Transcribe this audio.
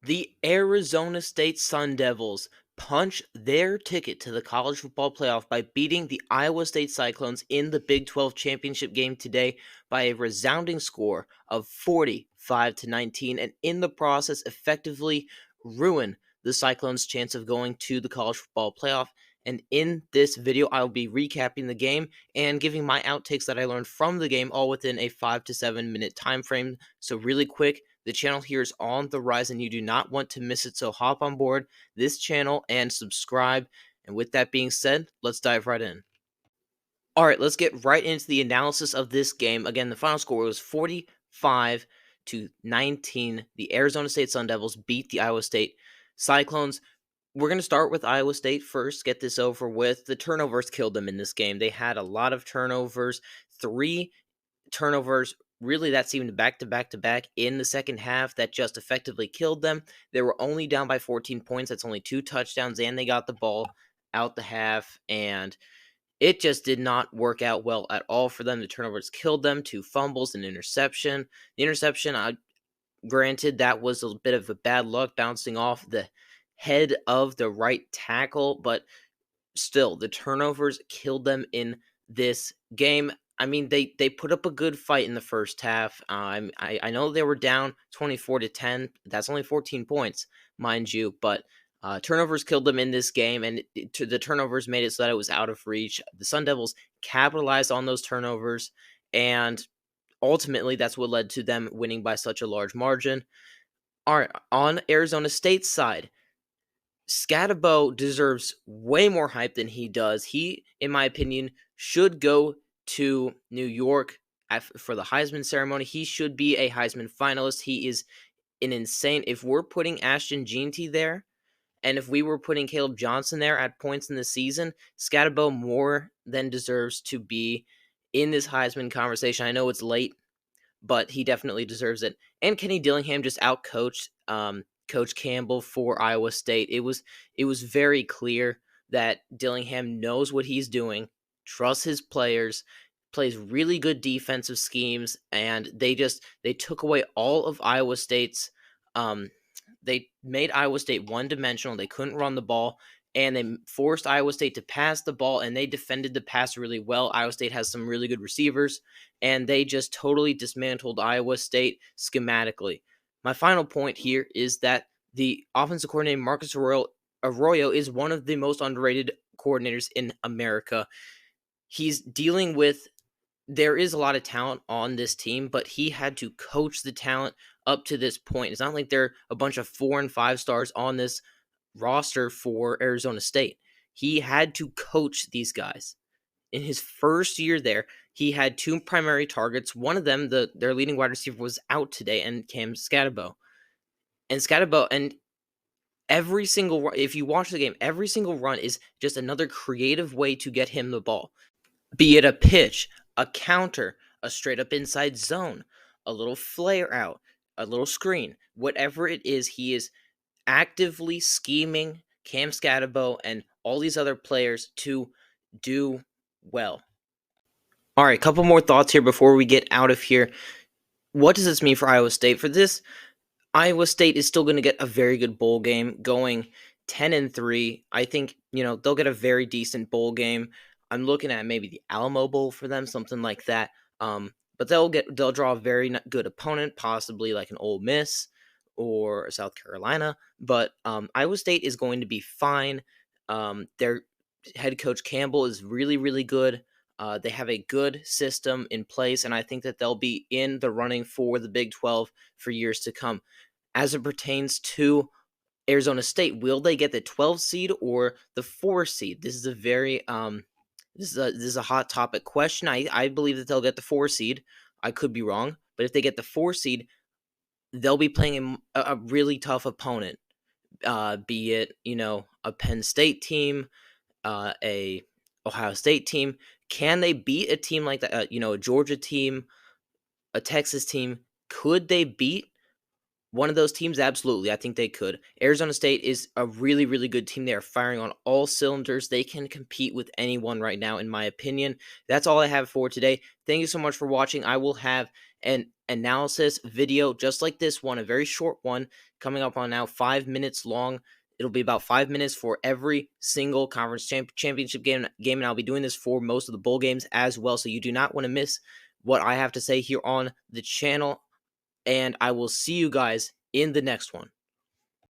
The Arizona State Sun Devils punch their ticket to the college football playoff by beating the Iowa State Cyclones in the Big 12 championship game today by a resounding score of 45-19, and in the process effectively ruin the Cyclones' chance of going to the college football playoff. And in this video, I'll be recapping the game and giving my outtakes that I learned from the game, all within a 5 to 7 minute time frame. So really quick, the channel here is on the rise and you do not want to miss it, so hop on board this channel and subscribe. And with that being said, let's dive right in. All right, let's get right into the analysis of this game. Again, the final score was 45-19. The Arizona State Sun Devils beat the Iowa State Cyclones. We're going to start with Iowa State first, get this over with. The turnovers killed them in this game. They had a lot of turnovers, 3 turnovers. Really, that seemed back to back to back in the second half that just effectively killed them. They were only down by 14 points. That's only 2 touchdowns, and they got the ball out the half, and it just did not work out well at all for them. The turnovers killed them, 2 fumbles, an interception. The interception, granted, that was a bit of a bad luck bouncing off the head of the right tackle, but still, the turnovers killed them in this game. I mean, they put up a good fight in the first half. I know they were down 24-10. That's only 14 points, mind you, but turnovers killed them in this game, and the turnovers made it so that it was out of reach. The Sun Devils capitalized on those turnovers, and ultimately, that's what led to them winning by such a large margin. All right, on Arizona State's side, Scatabo deserves way more hype than he does. He, in my opinion, should go to New York for the Heisman ceremony. He should be a Heisman finalist. He is an insane. If we're putting Ashton Jeanty there, and if we were putting Caleb Johnson there at points in the season, Scatabo more than deserves to be in this Heisman conversation. I know it's late, but he definitely deserves it. And Kenny Dillingham just outcoached Coach Campbell for Iowa State. It was very clear that Dillingham knows what he's doing, trusts his players, plays really good defensive schemes, and they took away all of Iowa State's they made Iowa State one-dimensional. They couldn't run the ball, and they forced Iowa State to pass the ball, and they defended the pass really well. Iowa State has some really good receivers, and they just totally dismantled Iowa State schematically. My final point here is that the offensive coordinator, Marcus Arroyo, is one of the most underrated coordinators in America. He's dealing with there is a lot of talent on this team, but he had to coach the talent up to this point. It's not like there are a bunch of 4 and 5 stars on this roster for Arizona State. He had to coach these guys. In his first year there, he had 2 primary targets. One of them, their leading wide receiver, was out today, and Cam Scatabo. And every single run, if you watch the game, every single run is just another creative way to get him the ball. Be it a pitch, a counter, a straight up inside zone, a little flare out, a little screen, whatever it is, he is actively scheming Cam Scatabo and all these other players to do well. All right, a couple more thoughts here before we get out of here. What does this mean for Iowa State? For this, Iowa State is still going to get a very good bowl game, going 10-3. I think, they'll get a very decent bowl game. I'm looking at maybe the Alamo Bowl for them, something like that. But they'll draw a very good opponent, possibly like an Ole Miss or South Carolina. But Iowa State is going to be fine. Their head coach Campbell is really, really good. They have a good system in place, and I think that they'll be in the running for the Big 12 for years to come. As it pertains to Arizona State, will they get the 12 seed or the 4 seed? This is a very this is a hot topic question. I believe that they'll get the 4 seed. I could be wrong, but if they get the 4 seed, they'll be playing a really tough opponent. Be it a Penn State team, a Ohio State team. Can they beat a team like that? A Georgia team, a Texas team? Could they beat one of those teams? Absolutely. I think they could. Arizona State is a really, really good team. They are firing on all cylinders. They can compete with anyone right now, in my opinion. That's all I have for today. Thank you so much for watching. I will have an analysis video just like this one, a very short one, coming up on now 5 minutes long. It'll be about 5 minutes for every single conference championship game, and I'll be doing this for most of the bowl games as well. So you do not want to miss what I have to say here on the channel. And I will see you guys in the next one.